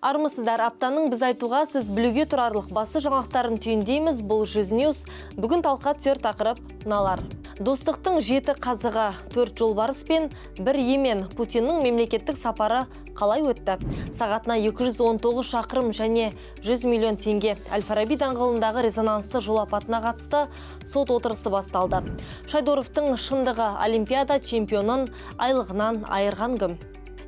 Армысыздар, аптаның біз айтуға сіз білуге тұрарлық басы жаңалықтарын түйіндейміз. Бұл жүз Ньюс. Бүгін талқыға түсер тақырып мыналар. Достықтың 7 қазығы, 4 жолбарыс пен 1 емен. Путиннің мемлекеттік сапары қалай өтті? Сағатына 219 шақырым және 100 миллион теңге. Әл-Фараби даңғылындағы резонансты жол апатына қатысты сот отырысы басталды. Шайдоровтың шындығы, олимпиада чемпионын айлығынан айырған кім?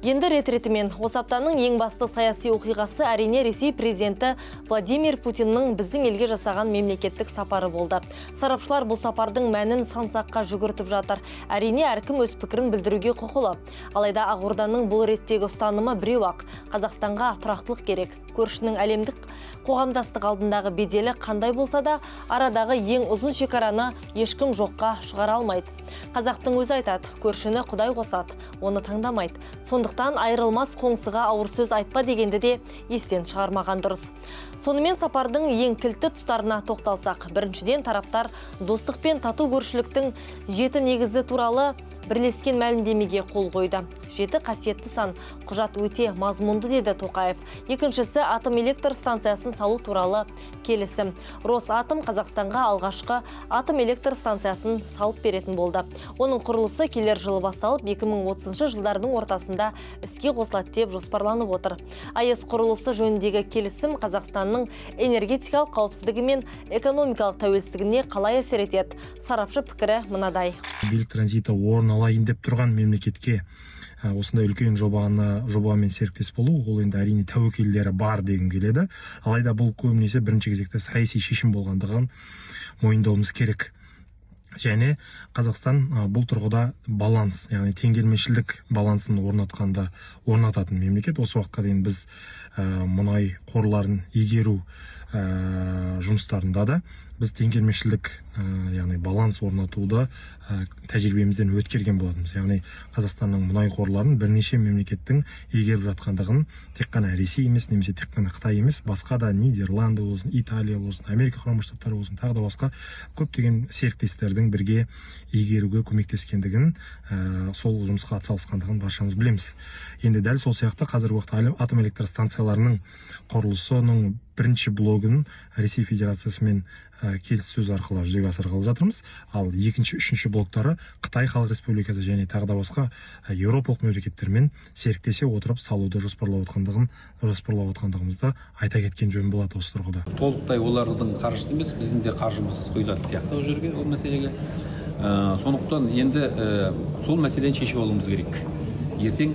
Енді ретретімен, осы аптаның ең басты саяси оқиғасы әрине Ресей президенті Владимир Путиннің біздің елге жасаған мемлекеттік сапары болды. Сарапшылар бұл сапардың мәнін сан-саққа жүгіртіп жатыр. Әрине әркім өз пікірін білдіруге құқылы. Алайда Ақорданың бұл реттегі ұстанымы біреу-ақ: Қазақстанға тұрақтылық керек. Көршінің әлемдік қоғамдастық алдындағы беделі қандай болса да, арадағы ең ұзын шекараны ешкім жоққа шығара алмайды. Қазақтың өзі айтады: көршіні Құдай қосады, оны таңдамайды. Сондықтан айырылмас қоңсыға ауыр сөз айтпа дегенді де естен шығармаған дұрыс. Сонымен сапардың ең кілтті тұстарына тоқталсақ, біріншіден тараптар достық пен тату көршіліктің 7 негізі туралы бірлескен мәлімдемеге қол қойды. 7 қасиетті сан, құжат өте мазмұнды, деді Тоқаев. Екіншісі атом электр станциясын салу туралы келісім. Росатом Қазақстанға алғашқы атом электр станциясын салып беретін болды. Оның құрылысы келер жылы басталып, 2030 жылдардың ортасында іске қосылады деп жоспарланып отыр. АЭС құрылысы жөніндегі келісім Қазақстанның энергетикалық қауіпсіздігі мен экономикалық тәуелсіздігіне қалай әсер етеді? Сарапшы пікірі мынадай. Билік транзиті орын алайын деп тұрған мемлекетке осындай үлкен жобамен серіктес болу, ол енді әрине тәуекелдері бар дегім келеді. Алайда бұл көбінесе бірінші кезекте саяси шешім болғандығын мойындауымыз керек. Және Қазақстан бұл тұрғыда баланс, яғни теңгермешілдік балансын орнататын мемлекет. Осы уақытқа дейін біз мұнай қорларын игеру жұмыстарында да біз теңгермешілдік, яғни баланс орнатуды тәжірибемізден өткерген болатынбыз. Яғни Қазақстанның мұнай қорларын бірнеше мемлекеттің игеріп жатқандығын тек қана Ресей емес, немесе тек қана Қытай емес, басқа да Нидерланды болсын, Италия болсын, Америка Құрама Штаттары болсын, тағы да басқа көптеген серіктестердің бірге игеруге көмектескендігін, сол жұмысқа атсалысқандығын баршамыз білеміз. Енді дәл сол сияқты қазіргі уақытта атом электр станцияларының құрылысының бірінші блогын Ресей Федерациясымен келіссөз арқылы жүзеге асырғалы жатырмыз. Ал екінші, үшінші блоктары Қытай Халық Республикасы және тағы да басқа еуропалық мемлекеттермен серіктесе отырып салуды жоспарлап отқандығымызды айта кеткен жөн болады осы тұрғыда. Толықтай олардың қаржысы емес, біздің де қаржымыз құйылады сияқты ол жерге, ол мәселеге. Сондықтан енді сол мәселені шешіп алуымыз керек. Ертең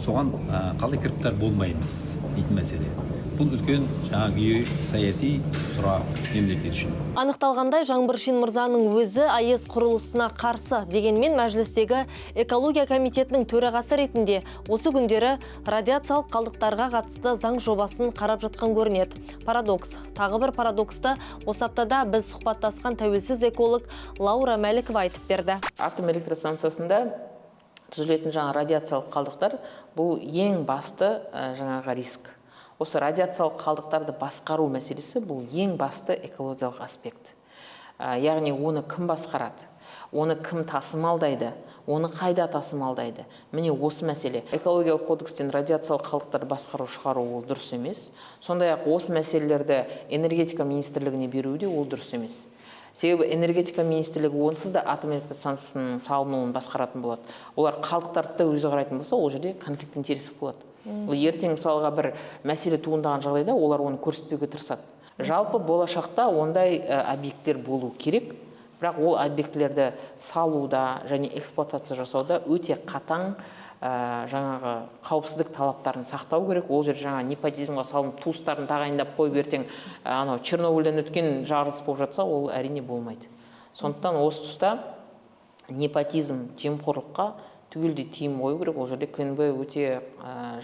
соған қалай кіріптар болмаймыз дейтін мәселе. Бұл үлкен жаңағы саяси сұрақ мемлекет үшін. Анықталғандай, Жаңбыршин мырзаның өзі АЭС құрылысына қарсы, дегенмен мәжілістегі экология комитетінің төрағасы ретінде осы күндері радиациялық қалдықтарға қатысты заң жобасын қарап жатқан көрінеді. Парадокс. Тағы бір парадоксты осы аптада біз сұхбаттасқан тәуелсіз эколог Лаура Мәлікова айтып берді. Атом электр станциясында түзілетін жаңа радиациялық қалдықтар бұл ең басты жаңағы риск. Осы радиациялық қалдықтарды басқару мәселесі бұл ең басты экологиялық аспект. Яғни оны кім басқарады, оны кім тасымалдайды, оны қайда тасымалдайды. Міне осы мәселе. Экологиялық кодекстен радиациялық қалдықтарды басқару шығару ол дұрыс емес. Сондай-ақ осы мәселелерді энергетика министрлігіне беру де ол дұрыс емес. Себебі энергетика министрлігі онсыз да атом электр станциясының салынуын басқаратын болады. Олар қалдықтарды да өзі қарайтын болса, ол жерде конфликт интересов болады. Ертең мысалға бір мәселе туындаған жағдайда олар оны көрсетпеуге тырысады. Жалпы болашақта ондай объекттер болу керек, бірақ ол объектілерді салуда және эксплуатация жасауда өте қатаң жаңағы қауіпсіздік талаптарын сақтау керек. Ол жер жаңа непотизмға салынып туыстарын тағайындап қойып ертең анау Чернобыльден өткен жарылыс болып жатса, ол әрине болмайды. Сондықтан осы тұста непотизм, жемқорлыққа түгелдей тиым қою керек. Ол жерде КНБ өте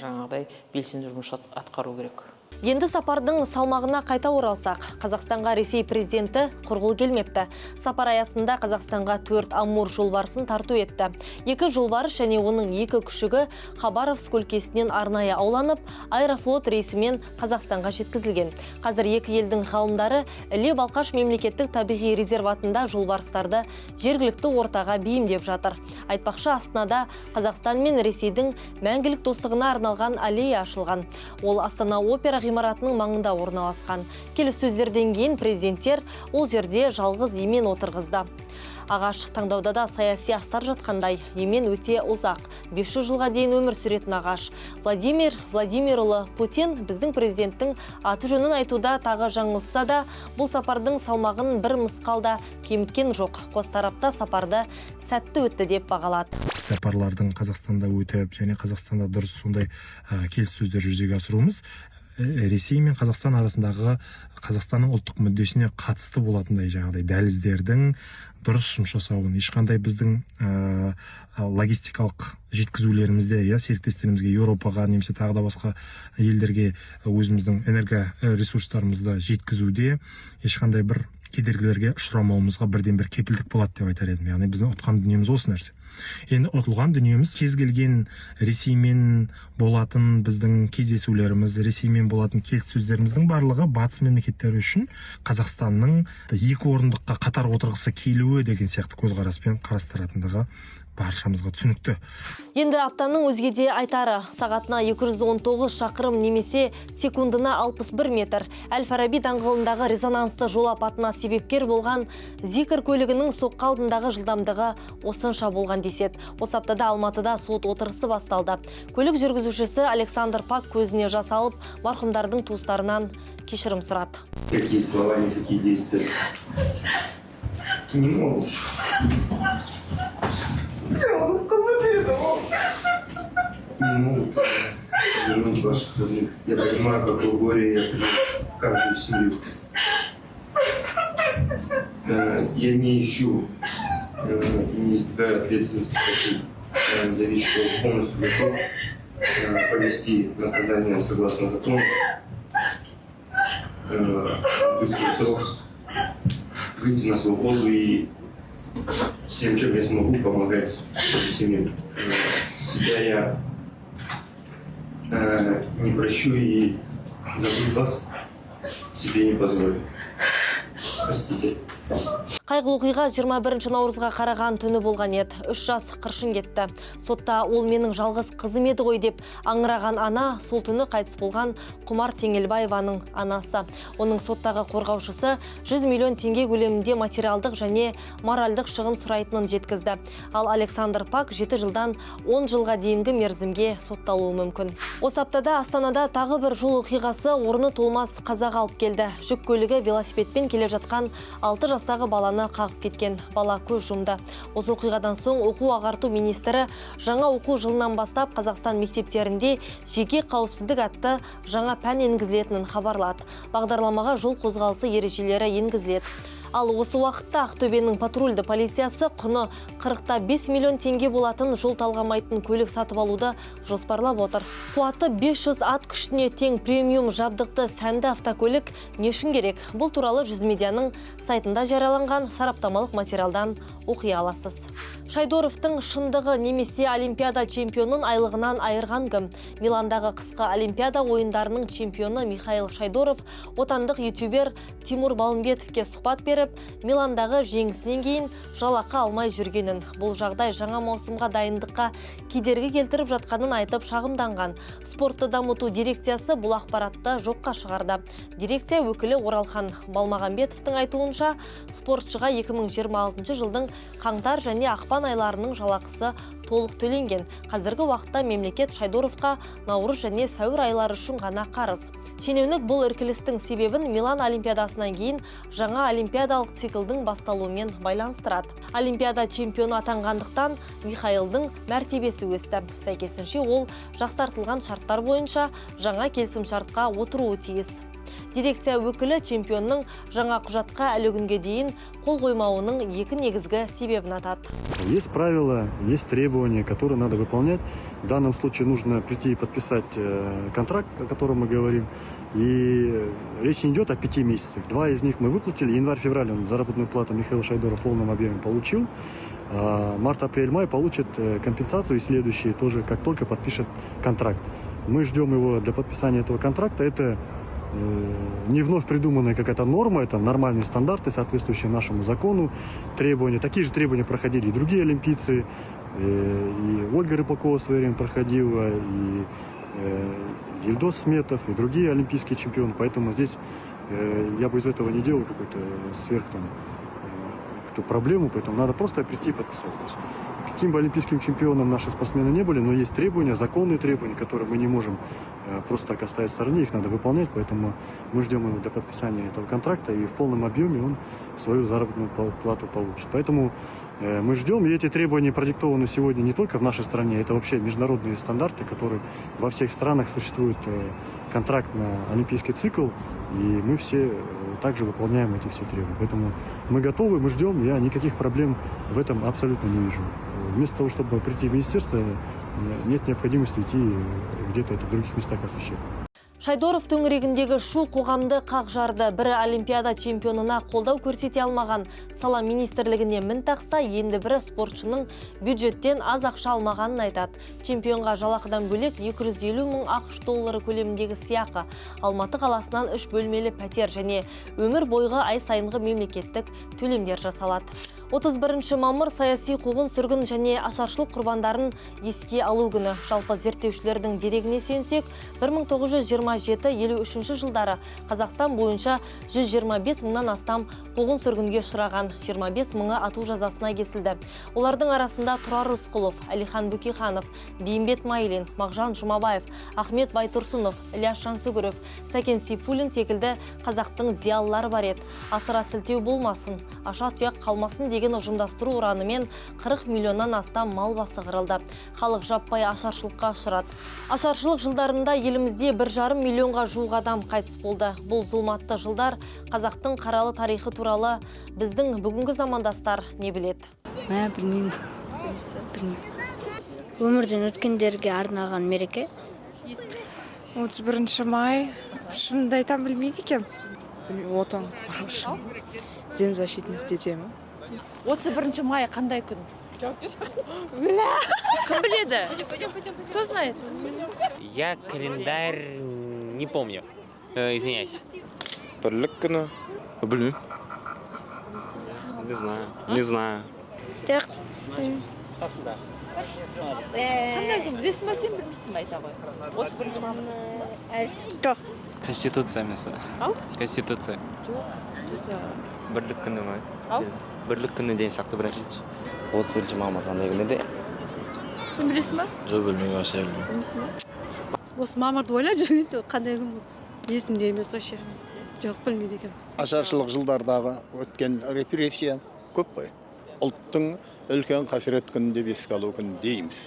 жаңағыдай белсенді жұмыс атқару керек. Енді сапардың салмағына қайта оралсақ, Қазақстанға Ресей президенті құрғыл келмепті. Сапар аясында Қазақстанға 4 Амур жолбарысын тарту етті. 2 жолбарыс және оның 2 күшігі Хабаровск өлкесінен арнайы ауланып, Аэрофлот рейсімен Қазақстанға жеткізілген. Қазір екі елдің ғалымдары Іле-Балқаш мемлекеттік табиғи резерватында жолбарыстарды жергілікті ортаға бейімдеп жатыр. Айтпақшы, Астанада Қазақстан мен Ресейдің мәңгілік достығына арналған аллея ашылған. Ол Астана опера ғимаратының маңында орналасқан. Келіссөздерден кейін президенттер ол жерде жалғыз емен отырғызды. Ағаш таңдауда да саяси астар жатқандай, емен өте ұзақ, 500 жылға дейін өмір сүретін ағаш. Владимирұлы Путин біздің президенттің аты жөнін айтуда тағы жаңылса да, бұл сапардың салмағын бір мысқалда кеміткен жоқ. Қос тарапта сапарды сәтті өтті деп бағалады. Сапарлардың Қазақстанда өтіп, және Қазақстанда дұрыс сондай келіссөздер жүзеге асыруымыз Ресей мен Қазақстан арасындағы Қазақстанның ұлттық мүддесіне қатысты болатындай жаңағыдай дәліздердің дұрыс жұмыс жасауын, ешқандай біздің логистикалық жеткізулерімізде, серіктестерімізге, Еуропаға немесе тағы да басқа елдерге өзіміздің энергоресурстарымызды жеткізуде ешқандай бір кедергілерге ұшырамауымызға бірден бір кепілдік болады деп айтар едім. Яғни біздің ұтқан дүниеміз осы нәрсе. Енді ұтылған дүниеміз кез келген Ресеймен болатын біздің кездесулеріміз, Ресеймен болатын келіссөздеріміздің барлығы батыс мемлекеттері үшін Қазақстанның 2 орындыққа қатар отырғысы келуі деген сияқты көзқараспен қарастыратындығы баршамызға түсінікті. Енді аптаның өзгеде айтары, сағатына 219 шақырым немесе секундына 61 метр. Әл-Фараби даңғылындағы резонансты жол апатына себепкер болған Зикр көлігінің соққы алдындағы жылдамдығы осынша болған деседі. Осы аптада Алматыда сот отырысы басталды. Көлік жүргізушісі Александр Пак көзіне жас алып, марқұмдардың туыстарынан кешірім сұрады. Какие слова, какие действия? Не могу. Не могу вернуть ваших родных. Я понимаю, какое горе я приношу в каждую семью. Я не ищу и не избегаю ответственности. Хочу заявить, что полностью готов понести наказание согласно закону, быть свой срок, выйти на свободу и всем, чем я смогу, помогать своей семье. Себя я не прощу и забыть вас себе не позволю. Простите. Қайғылы оқиға 21 наурызға қараған түні болған еді. 3 жас қыршын кетті. Сотта ол менің жалғыз қызым еді ғой деп аңыраған ана сол түні қайтыс болған Құмар Теңелбаеваның анасы. Оның соттағы қорғаушысы 100 миллион теңге көлемінде материалдық және моральдық шығын сұрайтынын жеткізді. Ал Александр Пак 7 жылдан 10 жылға дейінгі мерзімге сотталуы мүмкін. Осы аптада Астанада тағы бір жол оқиғасы орны толмас қазаға алып келді. Жүк көлігі велосипедпен келе жатқан 6 жастағы баланы қағып кеткен. Бала көз жұмды. Осы оқиғадан соң оқу ағарту министрі жаңа оқу жылынан бастап Қазақстан мектептерінде жеке қауіпсіздік атты жаңа пән енгізілетінін хабарлады. Бағдарламаға жол қозғалысы ережелері енгізіледі. Ал осы уақытта Ақтөбенің патрульді полициясы құны 45 миллион теңге болатын жол талғамайтын көлік сатып алуды жоспарлап отыр. Қуаты 500 ат күшіне тең премиум жабдықты сәнді автокөлік не үшін керек? Бұл туралы Жүз медианың сайтында жарияланған сараптамалық материалдан оқи аласыз. Шайдоровтың шындығы немесе Олимпиада чемпионын айлығынан айырған кім? Миландағы қысқы Олимпиада ойындарының чемпионы Михаил Шайдоров отандық ютубер Тимур Балымбетовке сұхбат беріп, Миландағы жеңісінен кейін жалақы алмай жүргенін, бұл жағдай жаңа маусымға дайындыққа кедергі келтіріп жатқанын айтып шағымданған. Спортты дамыту дирекциясы бұл ақпаратты жоққа шығарды. Дирекция өкілі Оралхан Балмағамбетовтың айтуынша, спортшыға 2026 жылдың қаңтар және ақпан айларының жалақысы толық төленген. Қазіргі уақытта мемлекет Шайдоровқа наурыз және сәуір айлары үшін ғана қарыз. Шенеунік бұл іркілістің себебін Милан Олимпиадасынан кейін жаңа олимпиадалық циклдың басталуымен байланыстырады. Олимпиада чемпионы атанғандықтан Михаилдың мәртебесі өсті. Сәйкесінше ол жақсартылған шарттар бойынша жаңа келісім шартқа отыруы тиіс. Дирекция өкілі чемпионның жаңа құжатқа әлі күнге дейін қол қоймауының екі негізгі себебін атады. Есть правила, есть требования, которые надо выполнять. В данном случае нужно прийти и подписать контракт, о котором мы говорим. И речь не идет о 5 месяцах. 2 из них мы выплатили. Январь-февраль он заработную плату Михаил Шайдоров в полном объеме получил. А март-апрель-май получит компенсацию и следующие тоже, как только подпишет контракт. Мы ждем его для подписания этого контракта. Это не вновь придуманная какая-то норма, это нормальные стандарты, соответствующие нашему закону, требования. Такие же требования проходили и другие олимпийцы, и Ольга Рыпакова в свое время проходила, и Ильдос Сметов, и другие олимпийские чемпионы. Поэтому здесь я бы из этого не делал какую-то какую-то проблему, поэтому надо просто прийти и подписать. Каким бы олимпийским чемпионом наши спортсмены не были, но есть требования, законные требования, которые мы не можем просто так оставить в стороне, их надо выполнять, поэтому мы ждем его до подписания этого контракта, и в полном объеме он свою заработную плату получит. Поэтому мы ждем, и эти требования продиктованы сегодня не только в нашей стране, это вообще международные стандарты, которые во всех странах существует контракт на олимпийский цикл, и мы все также выполняем эти все требования. Поэтому мы готовы, мы ждем, я никаких проблем в этом абсолютно не вижу. Вместо того, чтобы прийти в министерство, нет необходимости идти где-то это в других местах осуществлять. Шайдоров төңірегіндегі шу қоғамды қақ жарды. Бірі олимпиада чемпионына қолдау көрсете алмаған сала министрлігіне мін тақса, енді бірі спортшының бюджеттен аз ақша алмағанын айтады. Чемпионға жалақыдан бөлек 250 мың ақш доллары көлеміндегі сыйақы, Алматы қаласынан 3 бөлмелі пәтер және өмір бойғы ай сайынғы мемлекеттік төлемдер жасалады. 31 мамыр саяси қуғын-сүргін және ашаршылық құрбандарын еске алу күні. Жалпы зерттеушілердің дерегіне сүйенсек, 1927-53 жылдары Қазақстан бойынша 125 мыңнан астам қуғын-сүргінге ұшыраған, 25 мыңы ату жазасына кесілді. Олардың арасында Тұрар Рысқұлов, Әлихан Бөкейханов, Бейімбет Майлин, Мағжан Жұмабаев, Ахмет Байтұрсынов, Ілияс Жансүгіров, Сәкен Сейфуллин секілді қазақтың зиялылары бар еді. Асыра сілтеу болмасын, аша тұяқ қалмасын деген ұжымдастыру ұранымен 40 миллионнан астам мал басы қырылды. Халық жаппай ашаршылыққа ұшырады. Ашаршылық жылдарында елімізде 1,5 миллионға жуық адам қайтыс болды. Бұл зұлматты жылдар қазақтың қаралы тарихы туралы біздің бүгінгі замандастар не біледі? Білмеймін. Өмірден өткендерге арнаған мереке. 31 май. Шынымды айтам, білмейді екем. Отан қорғаушы. Ден защитных детей ма? 31 май қандай күн? Кім біледі? Кто знает? Я календарь не помню. Извиняюсь. Бірлік күні? Білмеймін. Не знаю. Жоқ. Қандай күн? Білесің ба, сен білмейсің айта ғой. 31 май. Жоқ. Конституция емес. Ау? Конституция. Бірлік күні ма? Ау? Бірлік күні деген сияқты бірәсін. 31 мамыр қандай күні де? Сен білесің ба? Жоқ, білмеймін, вообще білмеймін. Білмейсің ба? Осы мамырды ойлап жүрмін, қандай күн бұл? Есімде емес вообще. Жоқ, білмейді екем. Ашаршылық жылдардағы өткен репрессия көп қой. Ұлттың үлкен қасірет күні деп еске алу күні дейміз.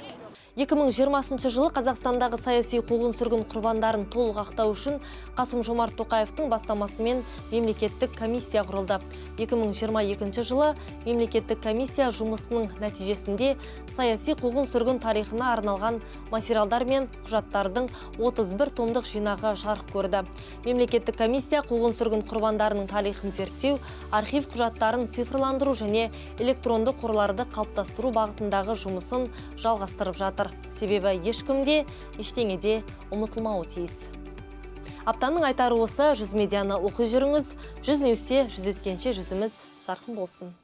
2020 жылы Қазақстандағы саяси қуғын-сүргін құрбандарын толық ақтау үшін Қасым-Жомарт Тоқаевтың бастамасымен мемлекеттік комиссия құрылды. 2022 жылы мемлекеттік комиссия жұмысының нәтижесінде саяси қуғын-сүргін тарихына арналған материалдар мен құжаттардың 31 томдық жинағы жарық көрді. Мемлекеттік комиссия қуғын-сүргін құрбандарының тарихын зерттеу, архив құжаттарын цифрландыру және электронды қорларды қалыптастыру бағытындағы жұмысын жалғастырып жатыр. Себебі ешкімде, ештеңеде ұмытылмауы тиіс. Аптаның айтары осы, 100 медианы оқи жүріңіз, 100 ньюсте жүздескенше жүзіміз жарқын болсын.